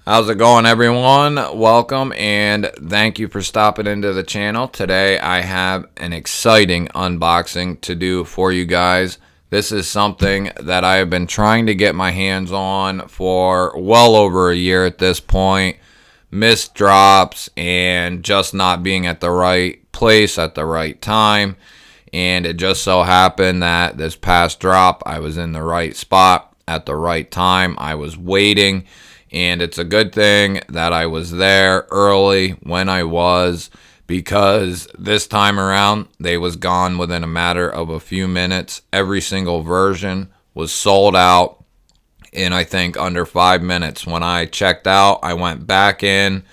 How's it going, everyone? Welcome and thank you for stopping into the channel. Today I have an exciting unboxing to do for you guys. This is something that I have been trying to get my hands on for well over a year at this point. Missed drops and just not being at the right place at the right time. And it just so happened that this past drop I was in the right spot at the right time. I was waiting. And it's a good thing that I was there early when I was, because this time around, they was gone within a matter of a few minutes. Every single version was sold out in, I think, under 5 minutes. When I checked out, I went back in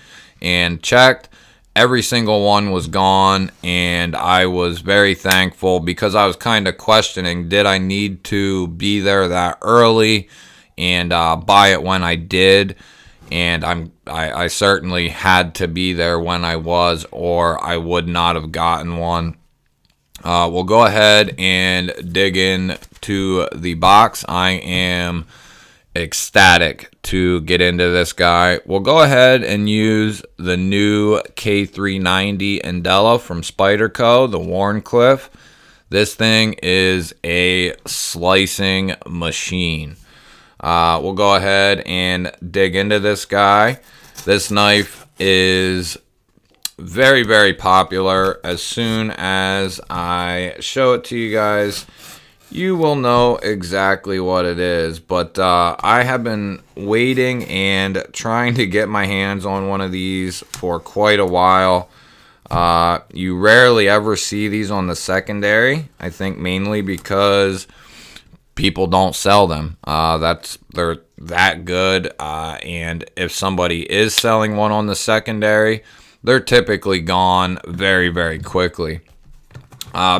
and checked. Every single one was gone, and I was very thankful because I was kind of questioning, did I need to be there that early and buy it when I did? And I certainly had to be there when I was, or I would not have gotten one. We'll go ahead and dig into the box. I am ecstatic to get into this guy. We'll go ahead and use the new K390 Indela from Spyderco, the Wharncliffe. This thing is a slicing machine. We'll go ahead and dig into this guy. This knife is very, very popular. As soon as I show it to you guys, you will know exactly what it is. But I have been waiting and trying to get my hands on one of these for quite a while. You rarely ever see these on the secondary, I think mainly because people don't sell them. They're that good, and if somebody is selling one on the secondary, they're typically gone very, very quickly.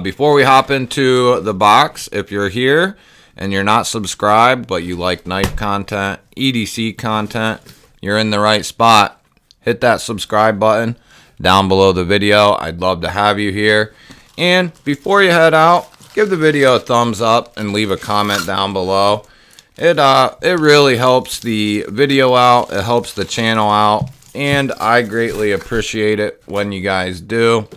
Before we hop into the box, if you're here and you're not subscribed but you like knife content, EDC content, you're in the right spot. Hit that subscribe button down below the video. I'd love to have you here. And before you head out, give the video a thumbs up and leave a comment down below. It really helps the video out. It helps the channel out. And I greatly appreciate it when you guys do.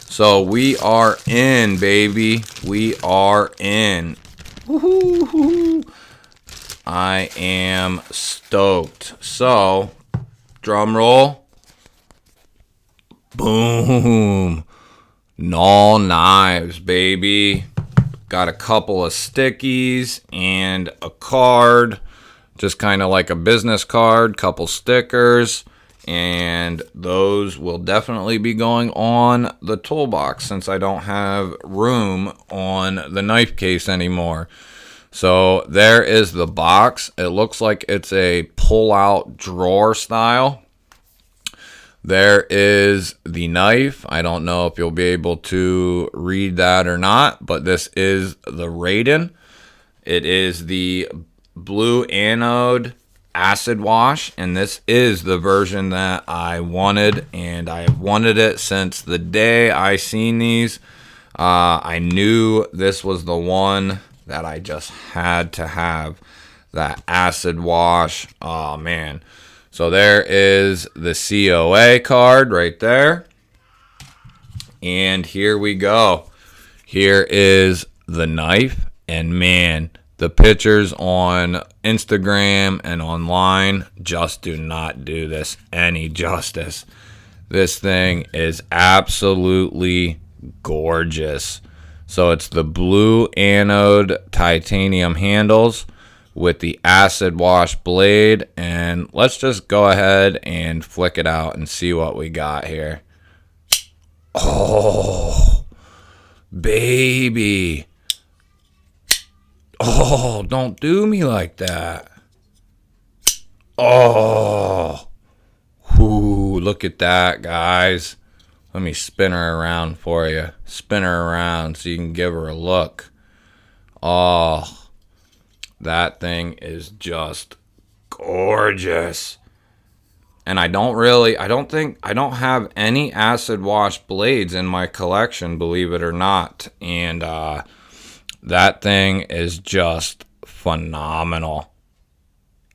So we are in, baby. We are in. Woohoo! I am stoked. So, drum roll. Boom. Null Knives, baby. Got a couple of stickies and a card, just kind of like a business card, couple stickers, and those will definitely be going on the toolbox since I don't have room on the knife case anymore. So there is the box. It looks like it's a pull-out drawer style. There is the knife. I don't know if you'll be able to read that or not, but this is the Raiden. It is the blue anode acid wash, and this is the version that I wanted, and I have wanted it since the day I seen these. I knew this was the one that I just had to have, that acid wash. Oh, man. So there is the COA card right there. And here we go. Here is the knife. And man, the pictures on Instagram and online just do not do this any justice. This thing is absolutely gorgeous. So it's the blue anode titanium handles with the acid wash blade, and let's just go ahead and flick it out and see what we got here. Oh, baby. Oh, don't do me like that. Oh, whoo, look at that, guys. Let me spin her around for you. Spin her around so you can give her a look. Oh, that thing is just gorgeous. And I don't have any acid wash blades in my collection, believe it or not. And that thing is just phenomenal.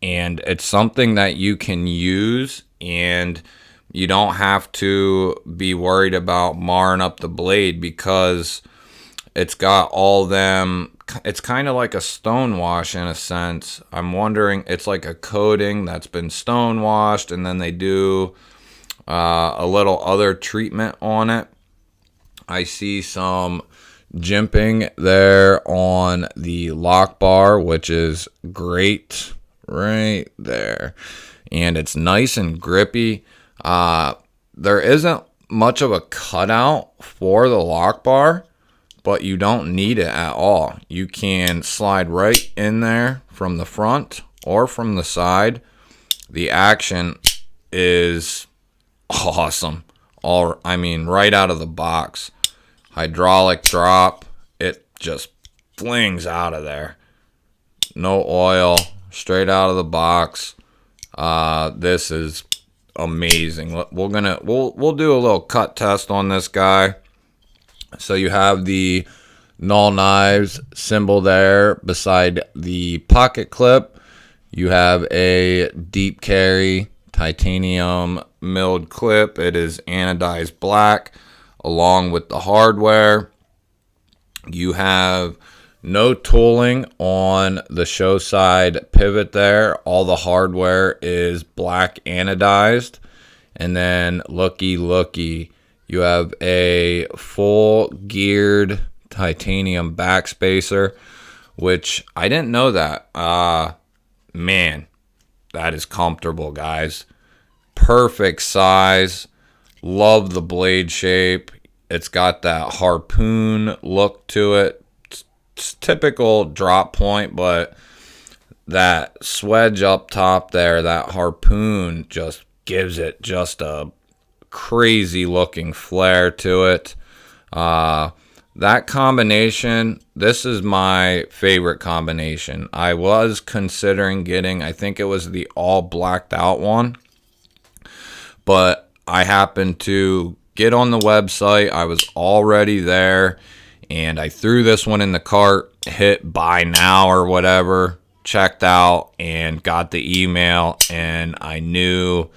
and it's something that you can use, and you don't have to be worried about marring up the blade because it's got all them. It's kind of like a stone wash in a sense. I'm wondering, it's like a coating that's been stone washed, and then they do a little other treatment on it. I see some jimping there on the lock bar, which is great right there, and it's nice and grippy. There isn't much of a cutout for the lock bar, but you don't need it at all. You can slide right in there from the front or from the side. The action is awesome. I mean, right out of the box. Hydraulic drop. It just flings out of there. No oil. Straight out of the box. This is amazing. We'll do a little cut test on this guy. So you have the Null Knives symbol there beside the pocket clip. You have a deep carry titanium milled clip. It is anodized black along with the hardware. You have no tooling on the show side pivot there. All the hardware is black anodized. And then looky, you have a full geared titanium backspacer, which I didn't know that. Man, that is comfortable, guys. Perfect size. Love the blade shape. It's got that harpoon look to it. It's typical drop point, but that swedge up top there, that harpoon just gives it just a crazy looking flair to it. That combination, this is my favorite combination. I was considering getting, I think it was the all blacked out one, but I happened to get on the website. I was already there, and I threw this one in the cart, hit buy now or whatever, checked out, and got the email, and I knew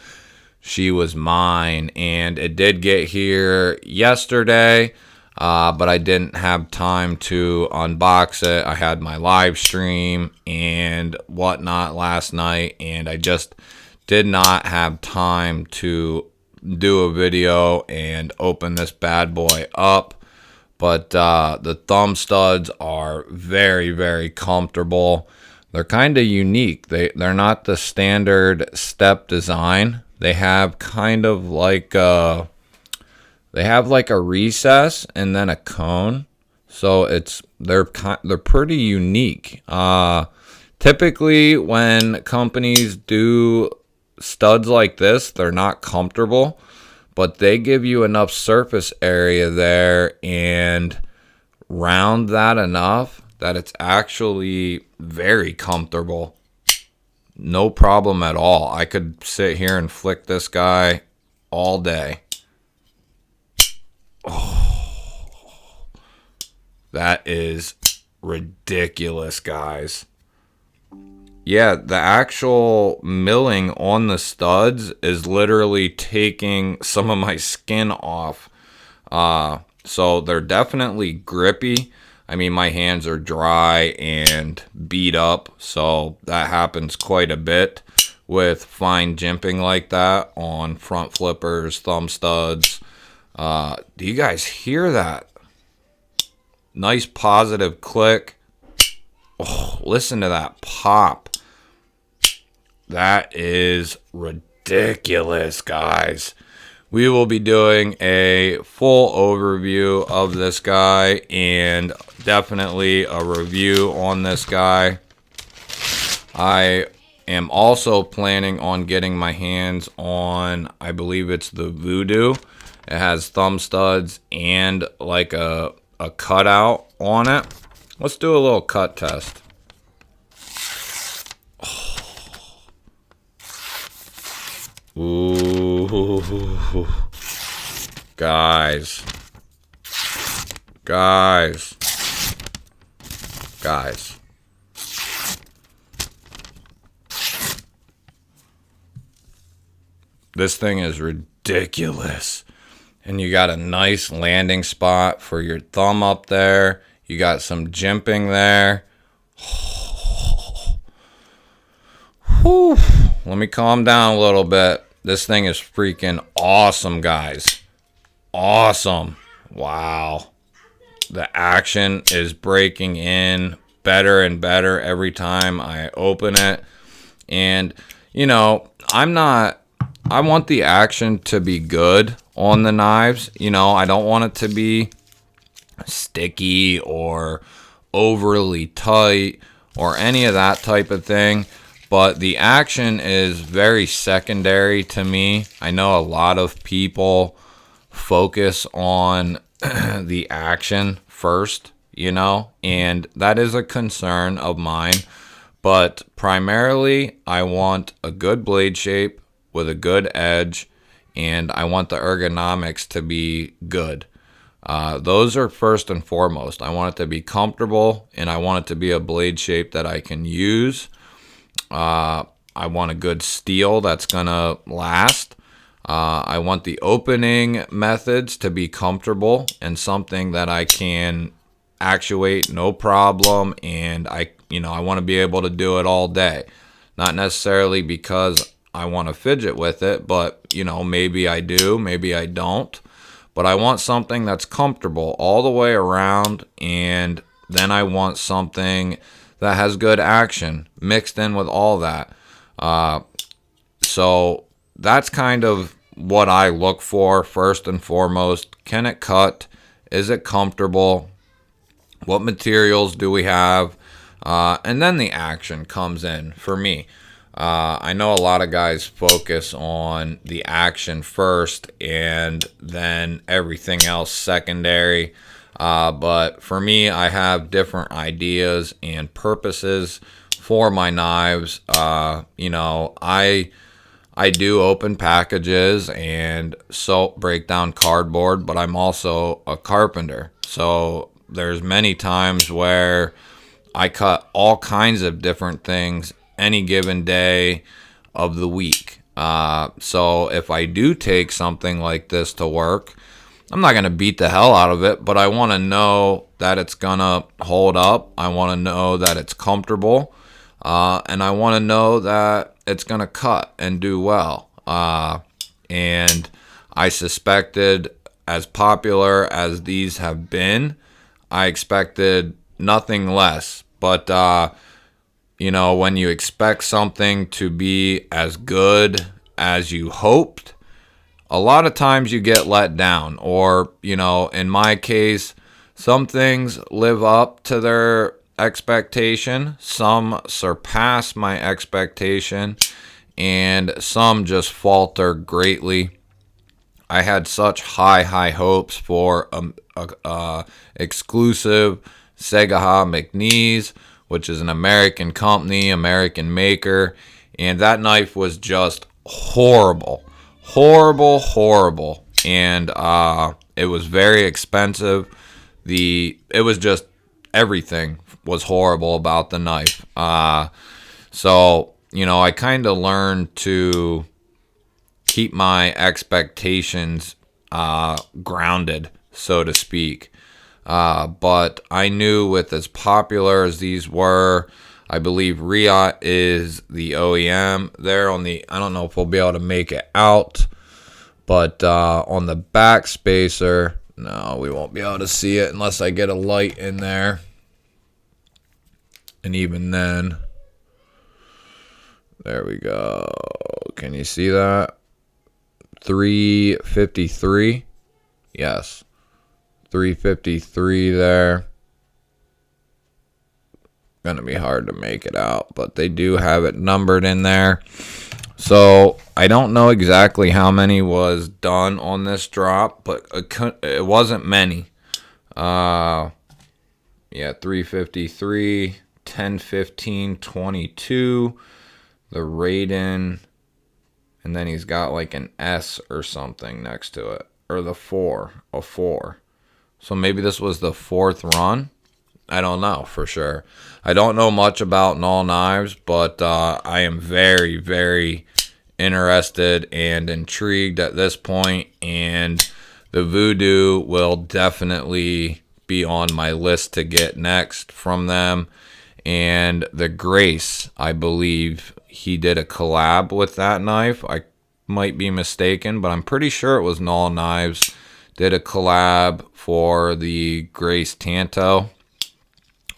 she was mine. And it did get here yesterday, but I didn't have time to unbox it. I had my live stream and whatnot last night, and I just did not have time to do a video and open this bad boy up. But the thumb studs are very, very comfortable. They're kind of unique. They're not the standard step design. They have kind of like a recess and then a cone. So they're pretty unique. Typically when companies do studs like this, they're not comfortable, but they give you enough surface area there and round that enough that it's actually very comfortable. No problem at all. I could sit here and flick this guy all day. Oh, that is ridiculous, guys. Yeah, the actual milling on the studs is literally taking some of my skin off. So they're definitely grippy. I mean, my hands are dry and beat up, so that happens quite a bit with fine jimping like that on front flippers, thumb studs. Do you guys hear that? Nice positive click. Oh, listen to that pop. That is ridiculous, guys. We will be doing a full overview of this guy and definitely a review on this guy. I am also planning on getting my hands on, I believe it's the Voodoo. It has thumb studs and like a cutout on it. Let's do a little cut test. Ooh, guys, This thing is ridiculous. And you got a nice landing spot for your thumb up there. You got some jimping there. Whew. Let me calm down a little bit. This thing is freaking awesome, guys. Awesome. Wow. The action is breaking in better and better every time I open it. And, you know, I want the action to be good on the knives. You know, I don't want it to be sticky or overly tight or any of that type of thing. But the action is very secondary to me. I know a lot of people focus on the action first, you know, and that is a concern of mine. But primarily, I want a good blade shape with a good edge, and I want the ergonomics to be good. Those are first and foremost. I want it to be comfortable, and I want it to be a blade shape that I can use. I want a good steel that's going to last. I want the opening methods to be comfortable and something that I can actuate no problem, and I want to be able to do it all day. Not necessarily because I want to fidget with it, but maybe I do, maybe I don't. But I want something that's comfortable all the way around, and then I want something that has good action mixed in with all that. So that's kind of what I look for first and foremost. Can it cut? Is it comfortable? What materials do we have? And then the action comes in for me. I know a lot of guys focus on the action first and then everything else secondary. But for me, I have different ideas and purposes for my knives. I do open packages and break down cardboard, but I'm also a carpenter. So there's many times where I cut all kinds of different things any given day of the week. So if I do take something like this to work, I'm not going to beat the hell out of it, but I want to know that it's going to hold up. I want to know that it's comfortable. And I want to know that it's going to cut and do well. And I suspected, as popular as these have been, I expected nothing less. But, when you expect something to be as good as you hoped, a lot of times you get let down. Or, in my case, some things live up to their expectation, some surpass my expectation, and some just falter greatly. I had such high hopes for a exclusive Segaha McNeese, which is an American company, American maker, and that knife was just horrible, and it was very expensive. It was just everything was horrible about the knife. So I kind of learned to keep my expectations grounded, so to speak. But I knew with as popular as these were, I believe Riot is the OEM. There on the, I don't know if we'll be able to make it out, but on the back spacer, no, we won't be able to see it unless I get a light in there. And even then, there we go. Can you see that? 353. Yes. 353 there. Gonna be hard to make it out, but they do have it numbered in there. So I don't know exactly how many was done on this drop, but it wasn't many. 353, 1015, 22, the Raiden, and then he's got like an S or something next to it, or a 4. So maybe this was the 4th run. I don't know for sure. I don't know much about Null Knives, but I am very, very interested and intrigued at this point, and the Voodoo will definitely be on my list to get next from them. And the Grace, I believe he did a collab with that knife. I might be mistaken, but I'm pretty sure it was Null Knives did a collab for the Grace Tanto.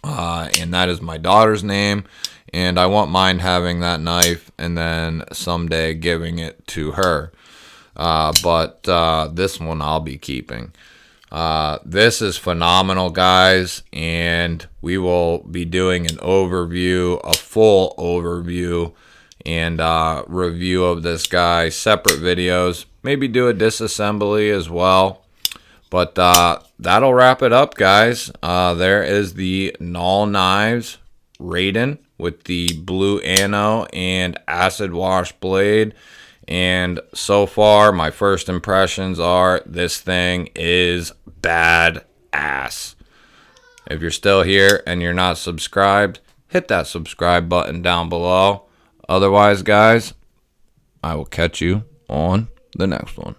And that is my daughter's name. And I won't mind having that knife and then someday giving it to her. But this one I'll be keeping. This is phenomenal, guys, and we will be doing an overview, a full overview and review of this guy, separate videos, maybe do a disassembly as well. But that'll wrap it up, guys. There is the Null Knives Raiden with the blue ano and acid wash blade. And so far, my first impressions are this thing is bad ass. If you're still here and you're not subscribed, hit that subscribe button down below. Otherwise, guys, I will catch you on the next one.